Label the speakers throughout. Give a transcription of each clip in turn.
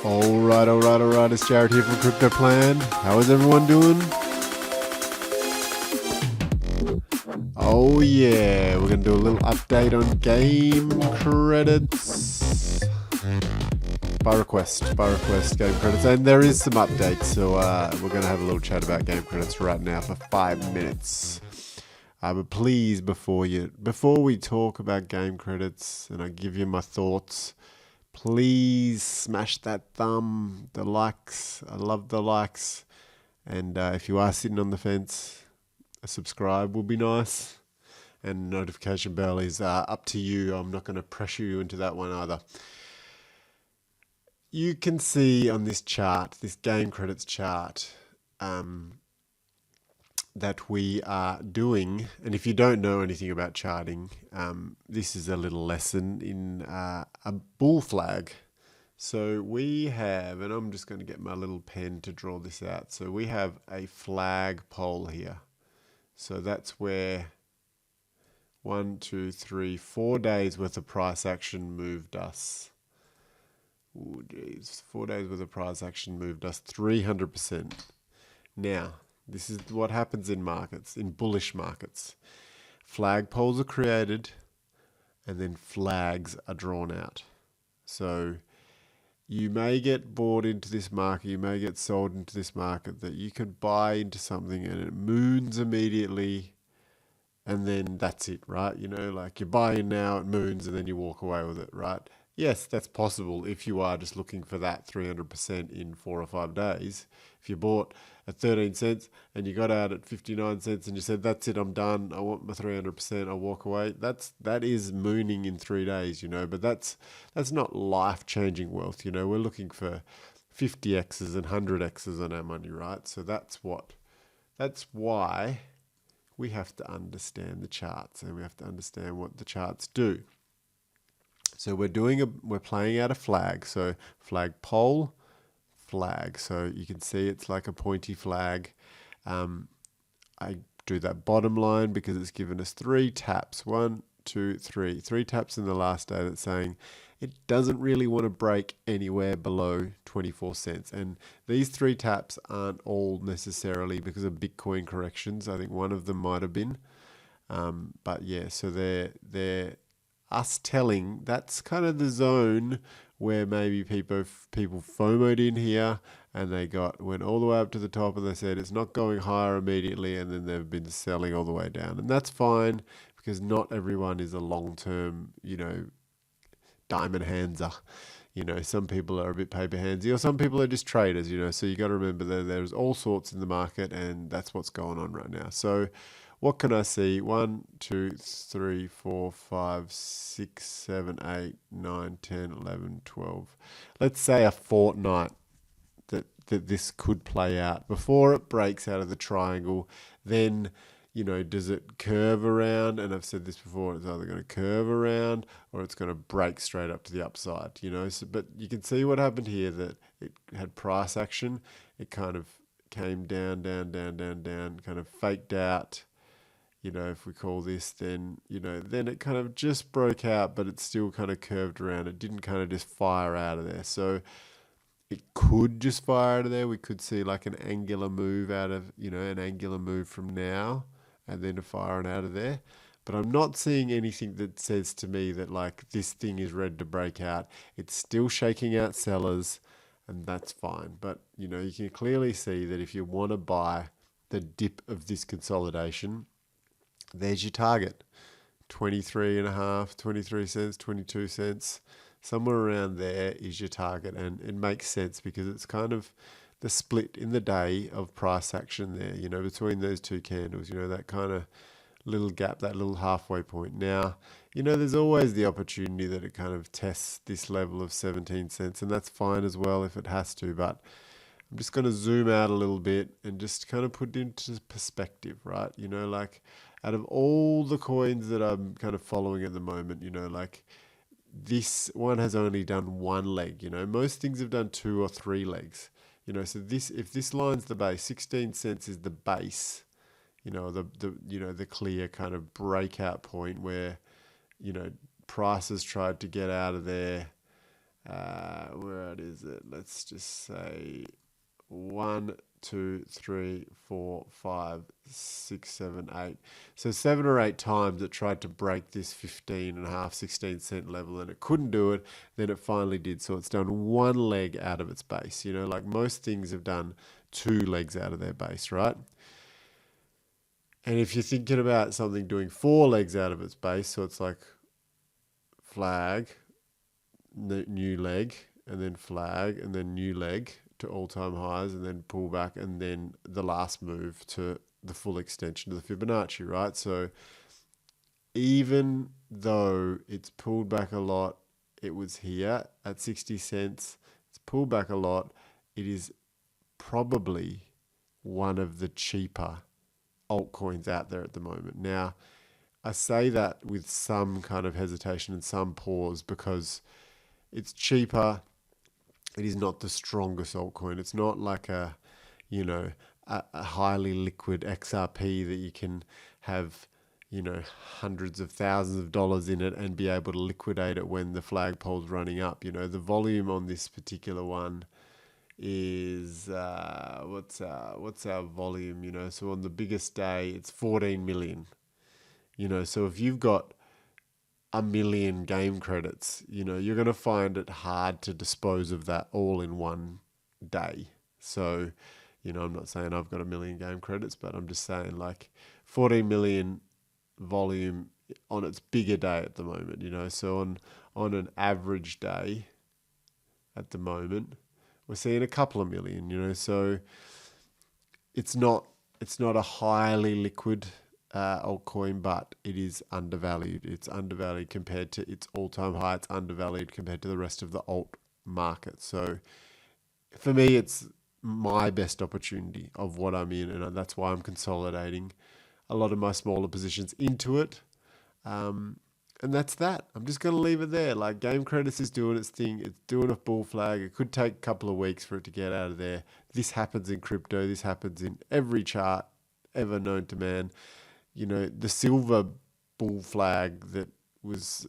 Speaker 1: All right. It's Jared here from Crypto Plan. How is everyone doing? Oh yeah, we're going to do a little update on game credits. By request, game credits. And there is some updates, so we're going to have a little chat about game credits right now for 5 minutes. But please, before we talk about game credits and I give you my thoughts, please smash that thumb, the likes. I love the likes. And if you are sitting on the fence, a subscribe will be nice. And notification bell is up to you. I'm not going to pressure you into that one either. You can see on this chart, this game credits chart, that we are doing, and if you don't know anything about charting, this is a little lesson in a bull flag. So we have, and I'm just going to get my little pen to draw this out. So we have a flag pole here. So that's where 1, 2, 3, 4 days worth of price action moved us. Oh geez, 4 days worth of price action moved us 300%. Now, this is what happens in markets, in bullish markets. Flag poles are created and then flags are drawn out. So you may get bought into this market, you may get sold into this market that you can buy into something and it moons immediately and then that's it, right? You know, like you buy in now, it moons and then you walk away with it, right? Yes, that's possible if you are just looking for that 300% in 4 or 5 days. If you bought at 13 cents and you got out at 59 cents and you said, that's it, I'm done, I want my 300%, I'll walk away. That is mooning in 3 days, you know, but that's not life-changing wealth, you know. We're looking for 50x's and 100x's on our money, right? So that's why we have to understand the charts and we have to understand what the charts do. So we're playing out a flag. So flag pole, flag. So you can see it's like a pointy flag. I do that bottom line because it's given us 3 taps. 1, 2, 3. 3 taps in the last day that's saying it doesn't really want to break anywhere below 24 cents. And these 3 taps aren't all necessarily because of Bitcoin corrections. I think one of them might have been. But yeah, so they're us telling that's kind of the zone where maybe people FOMO'd in here and they went all the way up to the top and they said it's not going higher immediately, and then they've been selling all the way down. And that's fine because not everyone is a long-term, you know, diamond handser. You know, some people are a bit paper handsy or some people are just traders, you know. So you got to remember that there's all sorts in the market and that's what's going on right now. So what can I see? 1, 2, 3, 4, 5, 6, 7, 8, 9, 10, 11, 12. Let's say a fortnight that this could play out before it breaks out of the triangle. Then, you know, does it curve around? And I've said this before, it's either going to curve around or it's going to break straight up to the upside, you know. So, but you can see what happened here, that it had price action. It kind of came down, kind of faked out. You know, if we call this, then, you know, then it kind of just broke out, but it still kind of curved around. It didn't kind of just fire out of there. So it could just fire out of there. We could see like an angular move out of, you know, an angular move from now and then a firing out of there. But I'm not seeing anything that says to me that like this thing is ready to break out. It's still shaking out sellers and that's fine. But, you know, you can clearly see that if you want to buy the dip of this consolidation, there's your target. 23.5, 23 cents, 22 cents. Somewhere around there is your target. And it makes sense because it's kind of the split in the day of price action there, you know, between those 2 candles, you know, that kind of little gap, that little halfway point. Now, you know, there's always the opportunity that it kind of tests this level of 17 cents, and that's fine as well if it has to, but I'm just going to zoom out a little bit and just kind of put it into perspective, right? You know, like out of all the coins that I'm kind of following at the moment, you know, like this one has only done 1 leg, you know, most things have done 2 or 3 legs, you know, so if this line's the base, 16 cents is the base, you know, the clear kind of breakout point where, you know, prices tried to get out of there, where it is, is it? Let's just say 1, 2, 3, 4, 5, 6, 7, 8. So 7 or 8 times it tried to break this 15.5, 16 cent level and it couldn't do it. Then it finally did. So it's done one leg out of its base. You know, like most things have done 2 legs out of their base, right? And if you're thinking about something doing 4 legs out of its base, so it's like flag, new leg, and then flag, and then new leg to all-time highs, and then pull back, and then the last move to the full extension of the Fibonacci, right? So even though it's pulled back a lot, it was here at 60 cents, it's pulled back a lot, it is probably one of the cheaper altcoins out there at the moment. Now, I say that with some kind of hesitation and some pause because it's cheaper. It is not the strongest altcoin. It's not like a highly liquid XRP that you can have, hundreds of thousands of dollars in it and be able to liquidate it when the flagpole's running up. The volume on this particular one is what's our volume? So on the biggest day it's 14 million. So if you've got 1 million game credits, you're going to find it hard to dispose of that all in one day. So I'm not saying I've got 1 million game credits, but I'm just saying like 14 million volume on its bigger day at the moment. So on an average day at the moment we're seeing a couple of million, so it's not a highly liquid altcoin, but it is undervalued. It's undervalued compared to its all-time high. It's undervalued compared to the rest of the alt market. So for me, it's my best opportunity of what I'm in, and that's why I'm consolidating a lot of my smaller positions into it. And that's that. I'm just going to leave it there. Like Game Credits is doing its thing. It's doing a bull flag. It could take a couple of weeks for it to get out of there. This happens in crypto. This happens in every chart ever known to man. The silver bull flag that was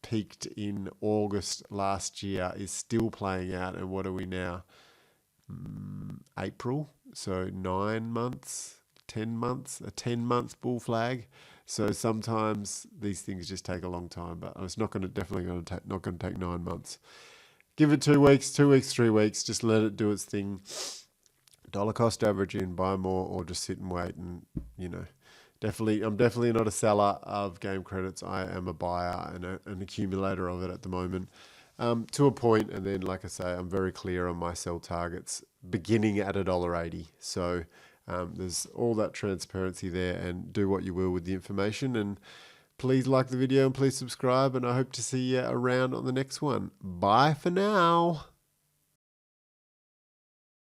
Speaker 1: peaked in August last year is still playing out. And what are we now? April. So 9 months, 10 months, a 10-month bull flag. So sometimes these things just take a long time, but it's not going to take 9 months. Give it 2 weeks, 3 weeks. Just let it do its thing. Dollar cost average in, buy more, or just sit and wait. And I'm definitely not a seller of game credits. I am a buyer and an accumulator of it at the moment, to a point. And then, like I say, I'm very clear on my sell targets, beginning at $1.80. So. There's all that transparency there, and do what you will with the information. And please like the video and please subscribe, and I hope to see you around on the next one. Bye for now.